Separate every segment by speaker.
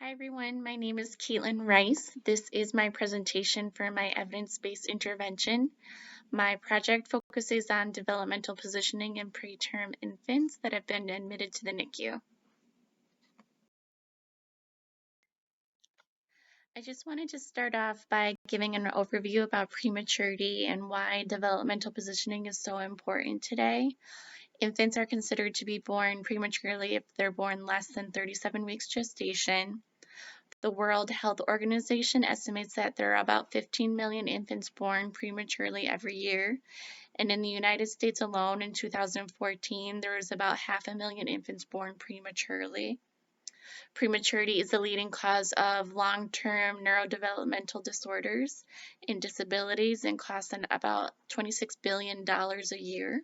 Speaker 1: Hi everyone, my name is Caitlin Rice. This is my presentation for my evidence-based intervention. My project focuses on developmental positioning in preterm infants that have been admitted to the NICU. I just wanted to start off by giving an overview about prematurity and why developmental positioning is so important today. Infants are considered to be born prematurely if they're born less than 37 weeks gestation. The World Health Organization estimates that there are about 15 million infants born prematurely every year. And in the United States alone in 2014, there was about 500,000 infants born prematurely. Prematurity is the leading cause of long-term neurodevelopmental disorders and disabilities and costs about $26 billion a year.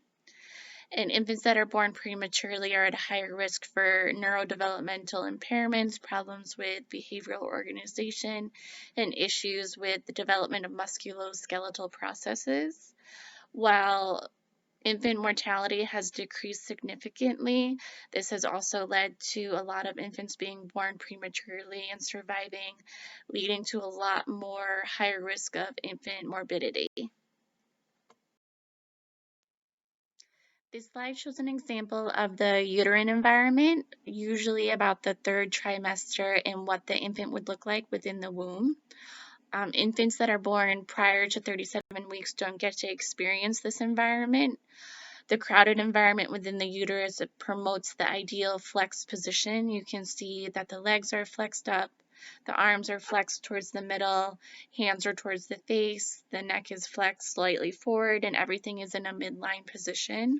Speaker 1: And infants that are born prematurely are at higher risk for neurodevelopmental impairments, problems with behavioral organization, and issues with the development of musculoskeletal processes. While infant mortality has decreased significantly, this has also led to a lot of infants being born prematurely and surviving, leading to a lot more higher risk of infant morbidity. This slide shows an example of the uterine environment, usually about the third trimester, and what the infant would look like within the womb. Infants that are born prior to 37 weeks don't get to experience this environment. The crowded environment within the uterus promotes the ideal flexed position. You can see that the legs are flexed up, the arms are flexed towards the middle, hands are towards the face, the neck is flexed slightly forward, and everything is in a midline position.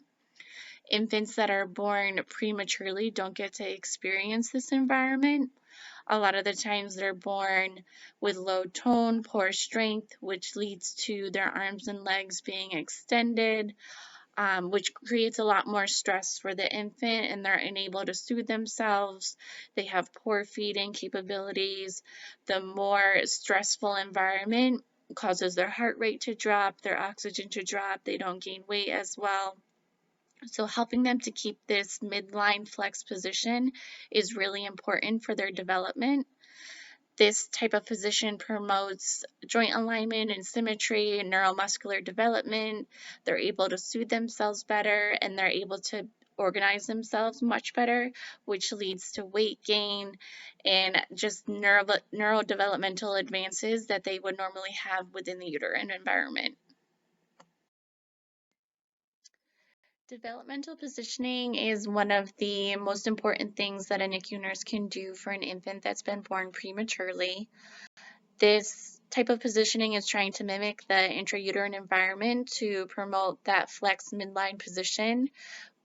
Speaker 1: Infants that are born prematurely don't get to experience this environment. A lot of the times they're born with low tone, poor strength, which leads to their arms and legs being extended, which creates a lot more stress for the infant, and they're unable to soothe themselves. They have poor feeding capabilities. The more stressful environment causes their heart rate to drop, their oxygen to drop, they don't gain weight as well. So helping them to keep this midline flex position is really important for their development. This type of position promotes joint alignment and symmetry and neuromuscular development. They're able to soothe themselves better, and they're able to organize themselves much better, which leads to weight gain and just neurodevelopmental advances that they would normally have within the uterine environment. Developmental positioning is one of the most important things that a NICU nurse can do for an infant that's been born prematurely. This type of positioning is trying to mimic the intrauterine environment to promote that flexed midline position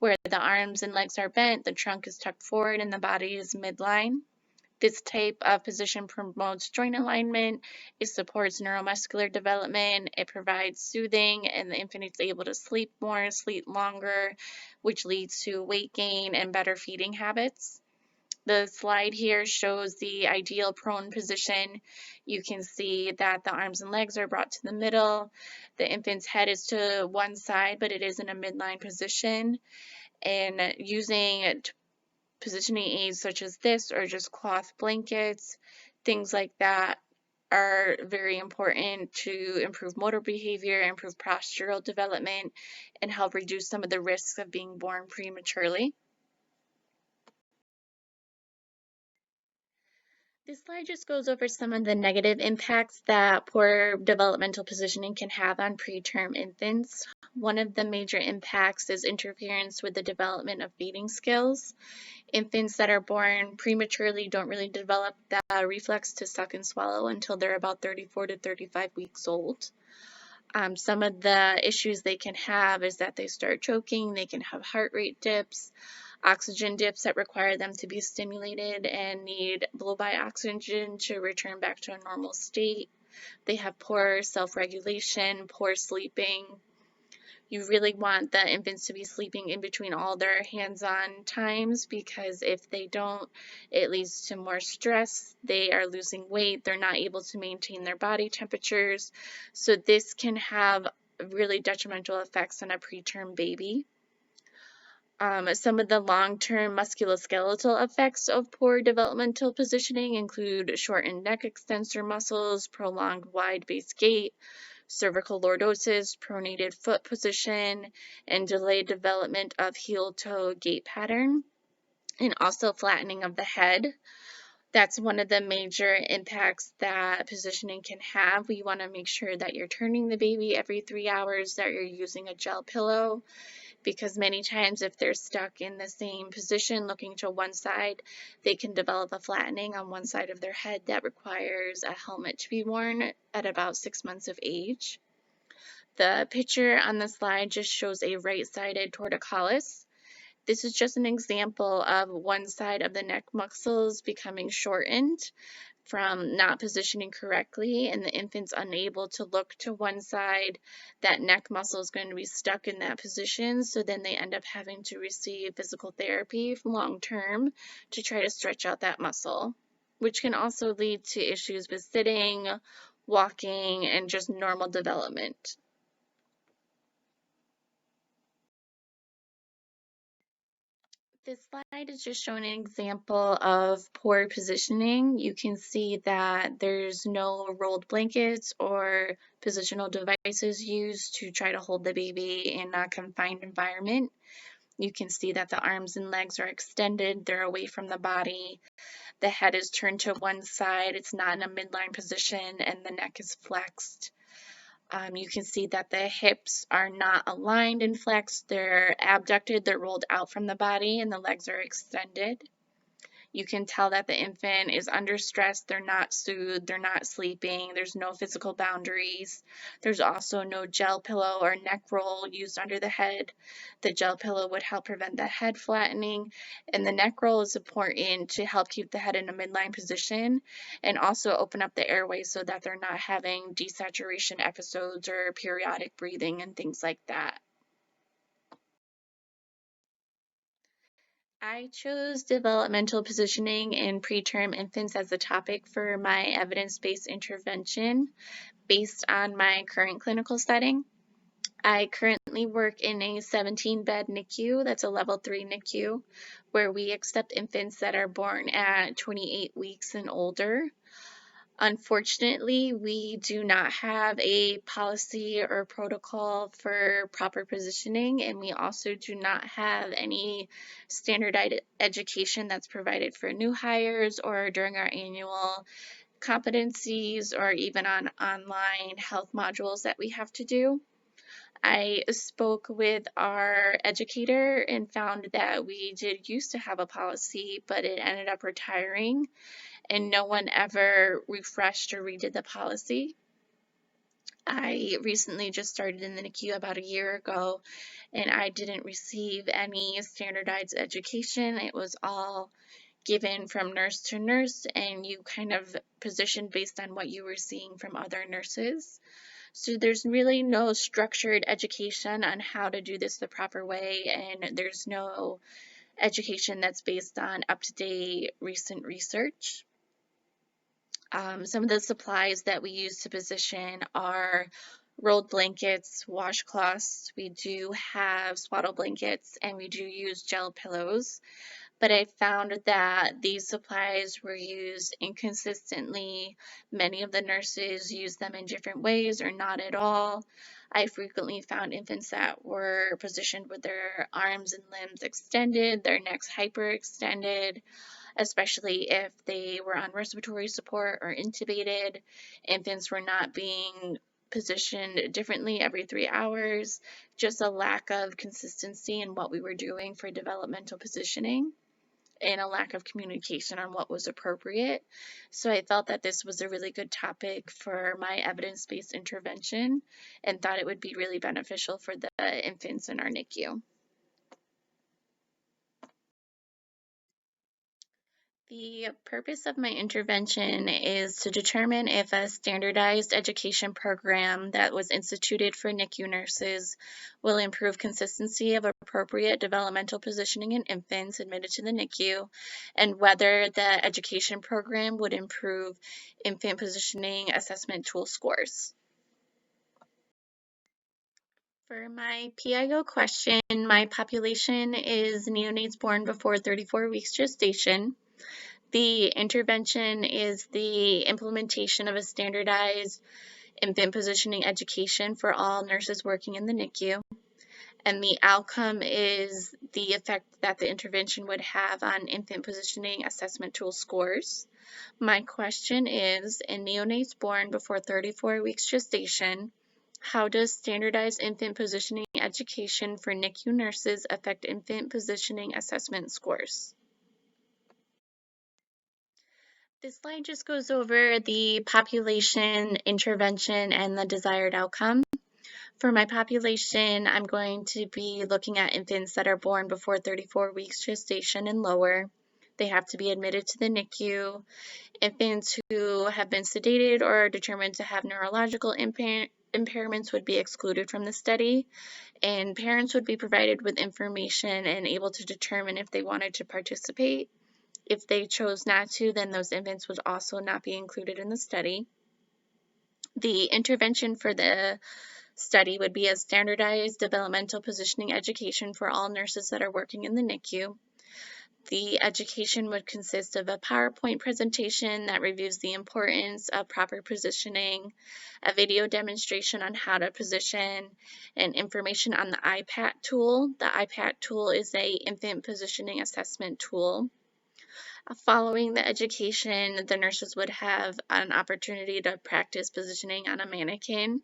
Speaker 1: where the arms and legs are bent, the trunk is tucked forward, and the body is midline. This type of position promotes joint alignment, it supports neuromuscular development, it provides soothing, and the infant is able to sleep more, sleep longer, which leads to weight gain and better feeding habits. The slide here shows the ideal prone position. You can see that the arms and legs are brought to the middle. The infant's head is to one side, but it is in a midline position. And using positioning aids such as this or just cloth blankets, things like that are very important to improve motor behavior, improve postural development, and help reduce some of the risks of being born prematurely. This slide just goes over some of the negative impacts that poor developmental positioning can have on preterm infants. One of the major impacts is interference with the development of feeding skills. Infants that are born prematurely don't really develop that reflex to suck and swallow until they're about 34 to 35 weeks old. Some of the issues they can have is that they start choking, they can have heart rate dips, oxygen dips that require them to be stimulated and need blow-by oxygen to return back to a normal state. They have poor self-regulation, poor sleeping. You really want the infants to be sleeping in between all their hands-on times, because if they don't, it leads to more stress. They are losing weight. They're not able to maintain their body temperatures. So this can have really detrimental effects on a preterm baby. Some of the long-term musculoskeletal effects of poor developmental positioning include shortened neck extensor muscles, prolonged wide-base gait, cervical lordosis, pronated foot position, and delayed development of heel-toe gait pattern, and also flattening of the head. That's one of the major impacts that positioning can have. We want to make sure that you're turning the baby every 3 hours, that you're using a gel pillow, because many times if they're stuck in the same position looking to one side, they can develop a flattening on one side of their head that requires a helmet to be worn at about 6 months of age. The picture on the slide just shows a right-sided torticollis. This is just an example of one side of the neck muscles becoming shortened from not positioning correctly, and the infant's unable to look to one side. That neck muscle is going to be stuck in that position, so then they end up having to receive physical therapy long term to try to stretch out that muscle, which can also lead to issues with sitting, walking, and just normal development. This slide is just showing an example of poor positioning. You can see that there's no rolled blankets or positional devices used to try to hold the baby in a confined environment. You can see that the arms and legs are extended, they're away from the body. The head is turned to one side, it's not in a midline position, and the neck is flexed. You can see that the hips are not aligned and flexed, they're abducted, they're rolled out from the body, and the legs are extended. You can tell that the infant is under stress, they're not soothed, they're not sleeping, there's no physical boundaries. There's also no gel pillow or neck roll used under the head. The gel pillow would help prevent the head flattening, and the neck roll is important to help keep the head in a midline position and also open up the airway so that they're not having desaturation episodes or periodic breathing and things like that. I chose developmental positioning in preterm infants as a topic for my evidence-based intervention based on my current clinical setting. I currently work in a 17-bed NICU, that's a level 3 NICU, where we accept infants that are born at 28 weeks and older. Unfortunately, we do not have a policy or protocol for proper positioning, and we also do not have any standardized education that's provided for new hires or during our annual competencies or even on online health modules that we have to do. I spoke with our educator and found that we did used to have a policy, but it ended up retiring and no one ever refreshed or redid the policy. I recently just started in the NICU about a year ago, and I didn't receive any standardized education. It was all given from nurse to nurse, and you kind of positioned based on what you were seeing from other nurses. So there's really no structured education on how to do this the proper way, and there's no education that's based on up-to-date recent research. Some of the supplies that we use to position are rolled blankets, washcloths. We do have swaddle blankets, and we do use gel pillows. But I found that these supplies were used inconsistently. Many of the nurses used them in different ways or not at all. I frequently found infants that were positioned with their arms and limbs extended, their necks hyperextended, especially if they were on respiratory support or intubated. Infants were not being positioned differently every 3 hours, just a lack of consistency in what we were doing for developmental positioning and a lack of communication on what was appropriate. So I felt that this was a really good topic for my evidence-based intervention and thought it would be really beneficial for the infants in our NICU. The purpose of my intervention is to determine if a standardized education program that was instituted for NICU nurses will improve consistency of appropriate developmental positioning in infants admitted to the NICU, and whether the education program would improve infant positioning assessment tool scores. For my PIO question, my population is neonates born before 34 weeks gestation. The intervention is the implementation of a standardized infant positioning education for all nurses working in the NICU. And the outcome is the effect that the intervention would have on infant positioning assessment tool scores. My question is, in neonates born before 34 weeks gestation, how does standardized infant positioning education for NICU nurses affect infant positioning assessment scores? This slide just goes over the population, intervention, and the desired outcome. For my population, I'm going to be looking at infants that are born before 34 weeks gestation and lower. They have to be admitted to the NICU. Infants who have been sedated or are determined to have neurological impairments would be excluded from the study, and parents would be provided with information and able to determine if they wanted to participate. If they chose not to, then those infants would also not be included in the study. The intervention for the study would be a standardized developmental positioning education for all nurses that are working in the NICU. The education would consist of a PowerPoint presentation that reviews the importance of proper positioning, a video demonstration on how to position, and information on the IPAT tool. The IPAT tool is a infant positioning assessment tool. Following the education, the nurses would have an opportunity to practice positioning on a mannequin,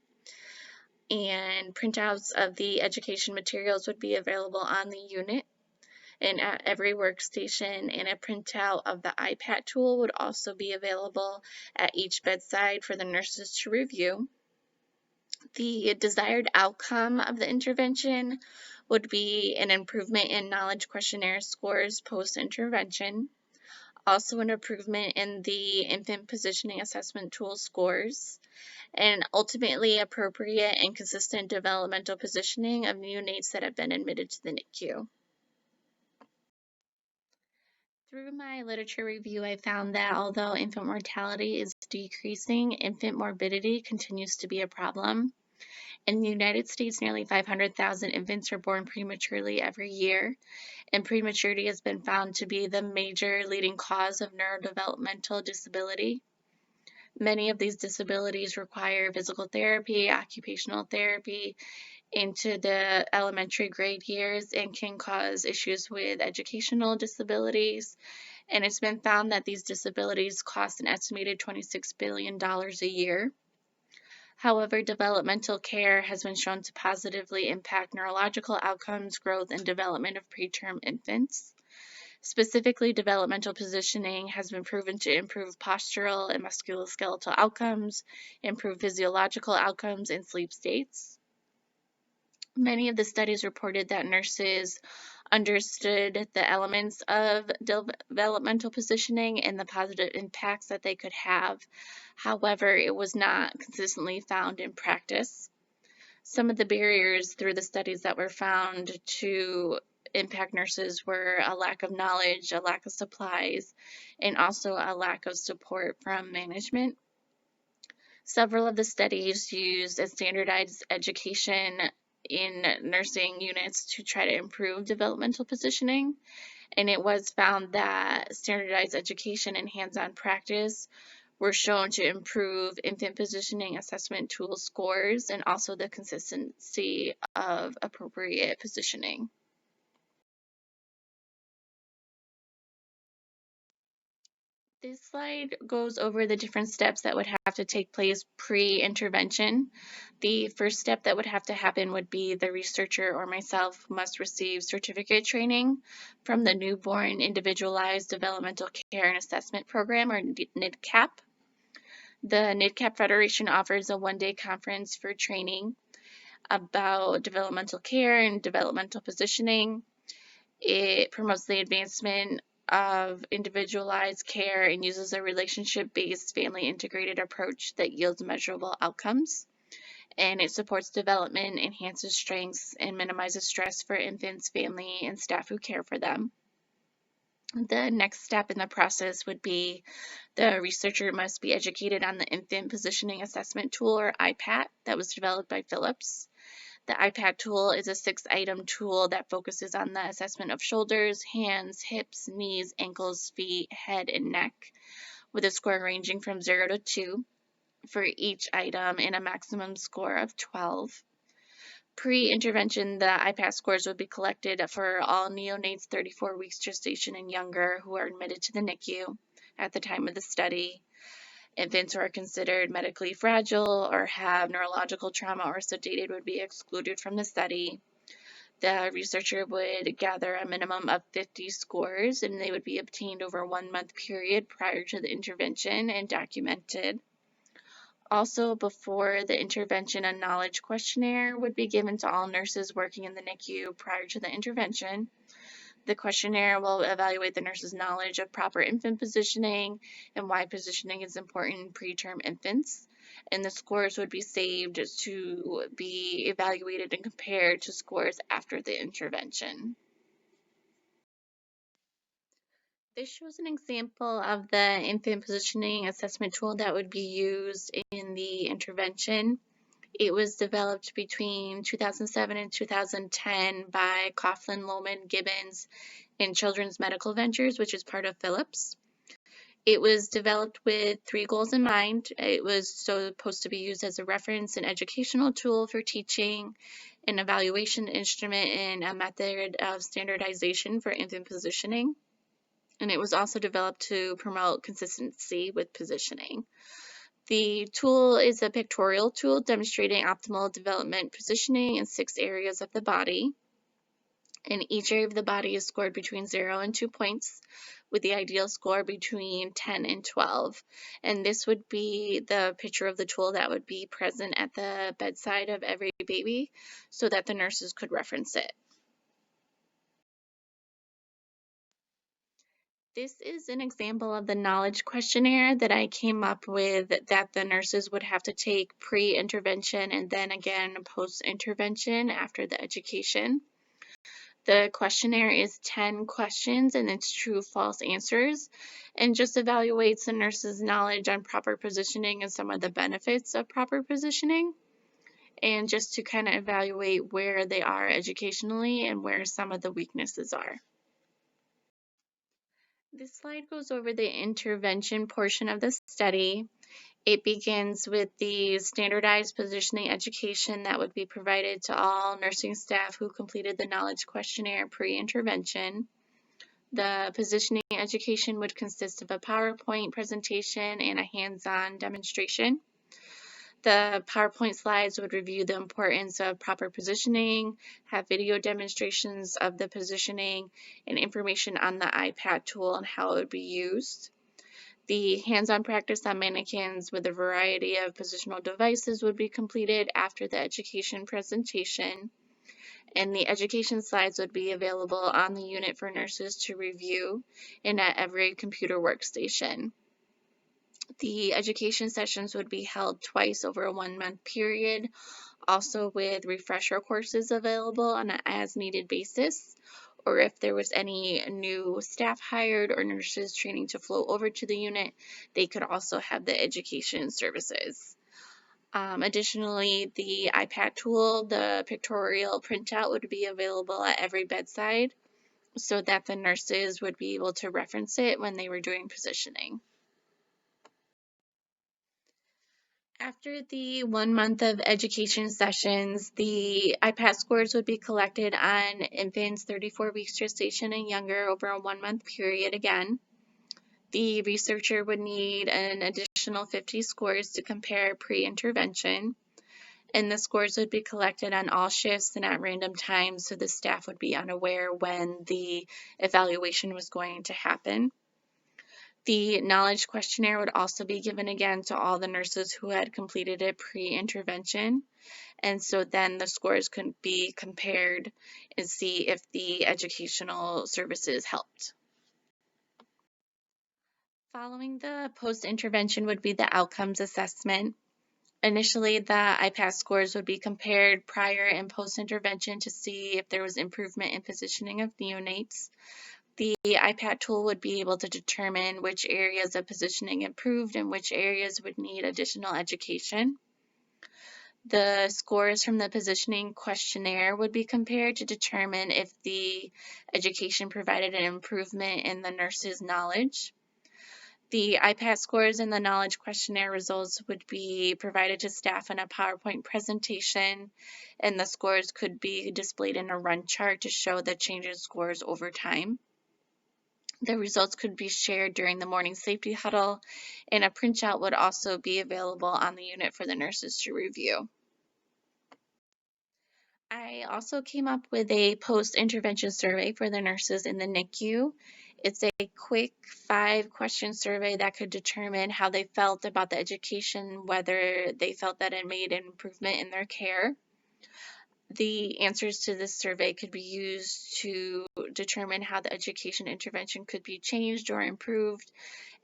Speaker 1: and printouts of the education materials would be available on the unit and at every workstation, and a printout of the IPAT tool would also be available at each bedside for the nurses to review. The desired outcome of the intervention would be an improvement in knowledge questionnaire scores post-intervention, also an improvement in the infant positioning assessment tool scores, and ultimately appropriate and consistent developmental positioning of neonates that have been admitted to the NICU. Through my literature review, I found that although infant mortality is decreasing, infant morbidity continues to be a problem. In the United States, nearly 500,000 infants are born prematurely every year, and prematurity has been found to be the major leading cause of neurodevelopmental disability. Many of these disabilities require physical therapy, occupational therapy into the elementary grade years, and can cause issues with educational disabilities. And it's been found that these disabilities cost an estimated $26 billion a year. However, developmental care has been shown to positively impact neurological outcomes, growth, and development of preterm infants. Specifically, developmental positioning has been proven to improve postural and musculoskeletal outcomes, improve physiological outcomes, and sleep states. Many of the studies reported that nurses understood the elements of developmental positioning and the positive impacts that they could have. However, it was not consistently found in practice. Some of the barriers through the studies that were found to impact nurses were a lack of knowledge, a lack of supplies, and also a lack of support from management. Several of the studies used a standardized education in nursing units to try to improve developmental positioning, and it was found that standardized education and hands-on practice were shown to improve infant positioning assessment tool scores and also the consistency of appropriate positioning. This slide goes over the different steps that would have to take place pre-intervention. The first step that would have to happen would be the researcher or myself must receive certificate training from the Newborn Individualized Developmental Care and Assessment Program, or NIDCAP. The NIDCAP Federation offers a one-day conference for training about developmental care and developmental positioning. It promotes the advancement of individualized care and uses a relationship-based, family-integrated approach that yields measurable outcomes. And it supports development, enhances strengths, and minimizes stress for infants, family, and staff who care for them. The next step in the process would be the researcher must be educated on the Infant Positioning Assessment Tool, or IPAT, that was developed by Philips. The iPad tool is a 6-item tool that focuses on the assessment of shoulders, hands, hips, knees, ankles, feet, head, and neck, with a score ranging from 0 to 2 for each item and a maximum score of 12. Pre-intervention, the IPAS scores would be collected for all neonates 34 weeks gestation and younger who are admitted to the NICU at the time of the study. Infants who are considered medically fragile or have neurological trauma or sedated would be excluded from the study. The researcher would gather a minimum of 50 scores, and they would be obtained over a 1-month period prior to the intervention and documented. Also, before the intervention, a knowledge questionnaire would be given to all nurses working in the NICU prior to the intervention. The questionnaire will evaluate the nurse's knowledge of proper infant positioning and why positioning is important in preterm infants. And the scores would be saved to be evaluated and compared to scores after the intervention. This shows an example of the infant positioning assessment tool that would be used in the intervention. It was developed between 2007 and 2010 by Coughlin, Lohman, Gibbons, and Children's Medical Ventures, which is part of Philips. It was developed with 3 goals in mind. It was supposed to be used as a reference and educational tool for teaching, an evaluation instrument, and a method of standardization for infant positioning. And it was also developed to promote consistency with positioning. The tool is a pictorial tool demonstrating optimal development positioning in 6 areas of the body. And each area of the body is scored between 0 and 2 points, with the ideal score between 10 and 12. And this would be the picture of the tool that would be present at the bedside of every baby so that the nurses could reference it. This is an example of the knowledge questionnaire that I came up with that the nurses would have to take pre-intervention and then again post-intervention after the education. The questionnaire is 10 questions and it's true-false answers and just evaluates the nurse's knowledge on proper positioning and some of the benefits of proper positioning, and just to kind of evaluate where they are educationally and where some of the weaknesses are. This slide goes over the intervention portion of the study. It begins with the standardized positioning education that would be provided to all nursing staff who completed the knowledge questionnaire pre-intervention. The positioning education would consist of a PowerPoint presentation and a hands-on demonstration. The PowerPoint slides would review the importance of proper positioning, have video demonstrations of the positioning, and information on the iPad tool and how it would be used. The hands-on practice on mannequins with a variety of positional devices would be completed after the education presentation, and the education slides would be available on the unit for nurses to review and at every computer workstation. The education sessions would be held twice over a 1-month period, also with refresher courses available on an as-needed basis, or if there was any new staff hired or nurses training to flow over to the unit, they could also have the education services. Additionally, the iPad tool, the pictorial printout would be available at every bedside so that the nurses would be able to reference it when they were doing positioning. After the 1 month of education sessions, the IPAS scores would be collected on infants 34 weeks gestation and younger over a 1-month period again. The researcher would need an additional 50 scores to compare pre-intervention, and the scores would be collected on all shifts and at random times so the staff would be unaware when the evaluation was going to happen. The knowledge questionnaire would also be given again to all the nurses who had completed it pre-intervention, and so then the scores could be compared and see if the educational services helped. Following the post-intervention would be the outcomes assessment. Initially, the IPAS scores would be compared prior and post-intervention to see if there was improvement in positioning of neonates. The iPad tool would be able to determine which areas of positioning improved and which areas would need additional education. The scores from the positioning questionnaire would be compared to determine if the education provided an improvement in the nurse's knowledge. The IPAT scores and the knowledge questionnaire results would be provided to staff in a PowerPoint presentation, and the scores could be displayed in a run chart to show the change in scores over time. The results could be shared during the morning safety huddle, and a printout would also be available on the unit for the nurses to review. I also came up with a post-intervention survey for the nurses in the NICU. It's a quick 5-question survey that could determine how they felt about the education, whether they felt that it made an improvement in their care. The answers to this survey could be used to determine how the education intervention could be changed or improved,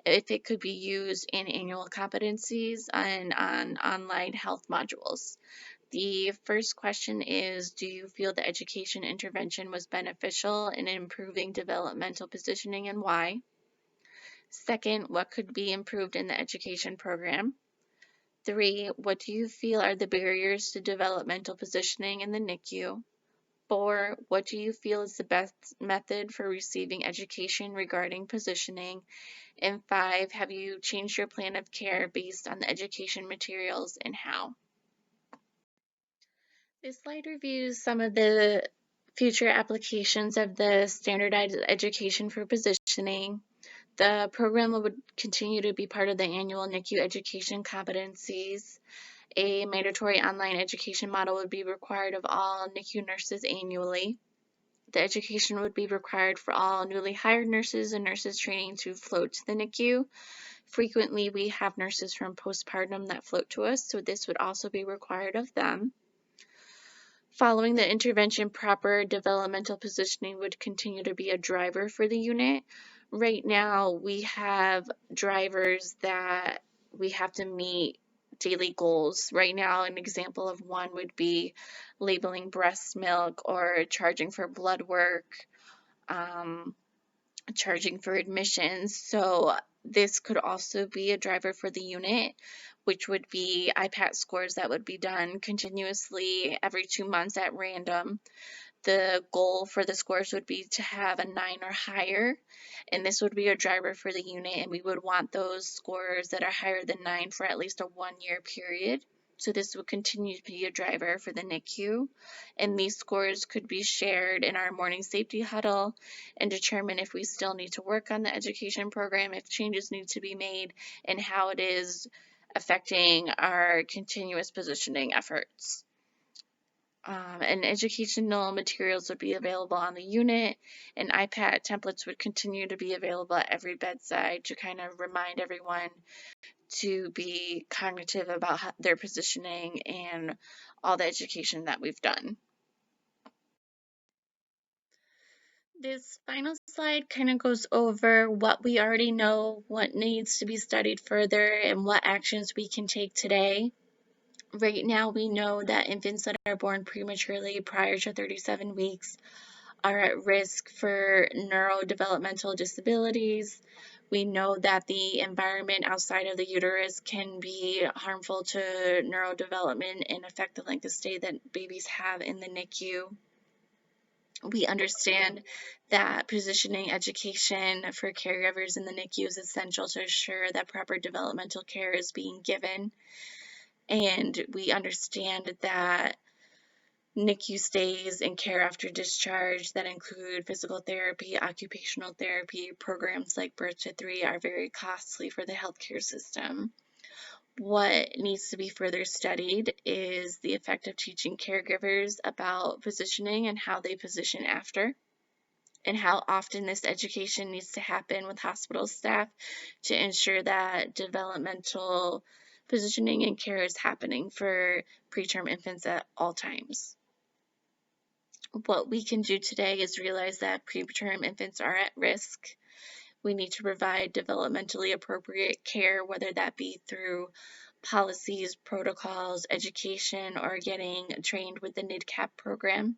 Speaker 1: if it could be used in annual competencies and on online health modules. The first question is, do you feel the education intervention was beneficial in improving developmental positioning and why? Second, what could be improved in the education program? 3, what do you feel are the barriers to developmental positioning in the NICU? 4, what do you feel is the best method for receiving education regarding positioning? And 5, have you changed your plan of care based on the education materials and how? This slide reviews some of the future applications of the standardized education for positioning. The program would continue to be part of the annual NICU education competencies. A mandatory online education model would be required of all NICU nurses annually. The education would be required for all newly hired nurses and nurses training to float to the NICU. Frequently, we have nurses from postpartum that float to us, so this would also be required of them. Following the intervention, proper developmental positioning would continue to be a driver for the unit. Right now, we have drivers that we have to meet daily goals. Right now, an example of one would be labeling breast milk or charging for blood work, um, charging for admissions. So this could also be a driver for the unit, which would be IPAT scores that would be done continuously every 2 months at random. The goal for the scores would be to have a 9 or higher, and this would be a driver for the unit, and we would want those scores that are higher than 9 for at least a 1-year period. So this would continue to be a driver for the NICU, and these scores could be shared in our morning safety huddle and determine if we still need to work on the education program, if changes need to be made, and how it is affecting our continuous positioning efforts. And educational materials would be available on the unit, and iPad templates would continue to be available at every bedside to kind of remind everyone to be cognitive about their positioning and all the education that we've done. This final slide kind of goes over what we already know, what needs to be studied further, and what actions we can take today. Right now, we know that infants that are born prematurely prior to 37 weeks are at risk for neurodevelopmental disabilities. We know that the environment outside of the uterus can be harmful to neurodevelopment and affect the length of stay that babies have in the NICU. We understand that positioning education for caregivers in the NICU is essential to ensure that proper developmental care is being given. And we understand that NICU stays and care after discharge that include physical therapy, occupational therapy, programs like Birth to 3 are very costly for the healthcare system. What needs to be further studied is the effect of teaching caregivers about positioning and how they position after, and how often this education needs to happen with hospital staff to ensure that developmental positioning and care is happening for preterm infants at all times. What we can do today is realize that preterm infants are at risk. We need to provide developmentally appropriate care, whether that be through policies, protocols, education, or getting trained with the NIDCAP program.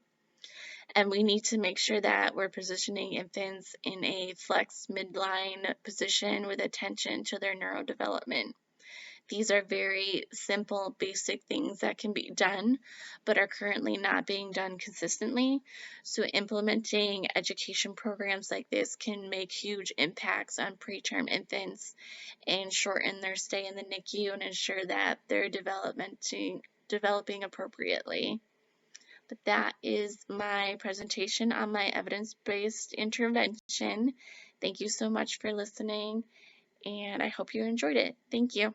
Speaker 1: And we need to make sure that we're positioning infants in a flex midline position with attention to their neurodevelopment. These are very simple, basic things that can be done, but are currently not being done consistently. So, implementing education programs like this can make huge impacts on preterm infants and shorten their stay in the NICU and ensure that they're developing appropriately. But that is my presentation on my evidence-based intervention. Thank you so much for listening, and I hope you enjoyed it. Thank you.